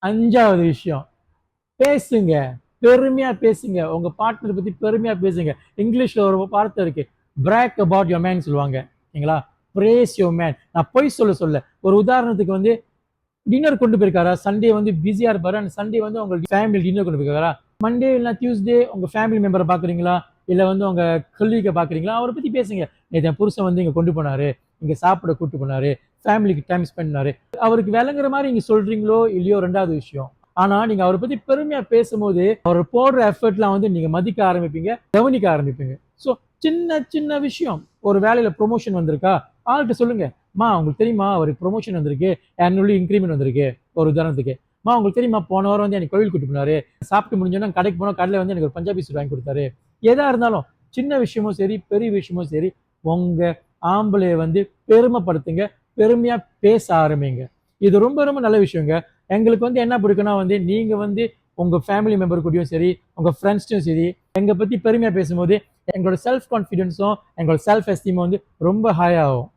5வது விஷயம், பேசுங்க. பெருமையா பேசுங்க. உங்க பார்ட்னர் பத்தி பெருமையா பேசுங்க. இங்கிலீஷ்ல ஒரு வார்த்தை இருக்கு. பிராக் அபவுட் யுவர் மேன் சொல்லுவாங்க. ஓகேங்களா? Praise your man. நான் பொய் சொல்ல. ஒரு உதாரணத்துக்கு வந்து டின்னர் கொண்டு போயிருக்காரா? சண்டே வந்து பிஸியா இருப்பாரு. அந்த சண்டே வந்து உங்க ஃபேமிலி டின்னர் கொண்டு போயிருக்காரா? மண்டே இல்ல டியூஸ்டே உங்க ஃபேமிலி மெம்பர பார்க்குறீங்களா? இல்ல வந்து உங்க கொலீக்க பார்க்குறீங்களா? அவர பத்தி பேசுங்க. நேத்து என் புருஷன் வந்து இங்க கொண்டு போனாரு. இங்க சாப்பிட கூட்டு போனாரு. ஃபேமிலிக்கு டைம் ஸ்பெண்ட் பண்ணாரு. அவருக்கு விளங்குற மாரி நீங்க சொல்றீங்களோ, இல்லையோ 2வது விஷயம். ஆனா நீங்க அவர பத்தி பெருமையா பேசும்போது, அவர் போடுற எஃபர்ட்லாம் வந்து நீங்க மதிக்க ஆரம்பிப்பீங்க, கவனிக்க ஆரம்பிப்பீங்க. ஸோ சின்ன சின்ன விஷயம். ஒரு வேலையில ப்ரமோஷன் வந்திருக்கா? ஆள்ட்ட சொல்லுங்க. அம்மா உங்களுக்கு தெரியுமா? அவருக்கு ப்ரமோஷன் வந்திருக்கு. ஆனுவலி இன்கிரிமெண்ட் வந்திருக்கு. ஒரு உதாரணத்துக்கு. அம்மா உங்களுக்கு தெரியுமா? போன வாரம் வந்து எனக்கு கோவில் கூட்டு போனாரு. சாப்பிட்டு முடிஞ்சோனே கடைக்கு போனோம். கடையில வந்து எனக்கு ஒரு பஞ்சாபி ஸ்வீட் வாங்கி குடுத்தாரு. எதா இருந்தாலும், சின்ன விஷயமும் சரி, பெரிய விஷயமும் சரி, உங்க ஆம்பளைய வந்து பெருமைப்படுத்துங்க. பெருமையா பேச ஆரம்பிங்க. இது ரொம்ப ரொம்ப நல்ல விஷயங்க. எங்களுக்கு வந்து என்ன பிடிக்கும்னா வந்து, நீங்க வந்து உங்க ஃபேமிலி மெம்பர் கூடயும் சரி, உங்க ஃப்ரெண்ட்ஸ்ட்டயும் சரி, எங்க பத்தி பெருமையா பேசும்போது, எங்களோட செல்ஃப் கான்ஃபிடன்ஸும், எங்களோட செல்ஃப் எஸ்டீமும் வந்து ரொம்ப ஹை ஆகும்.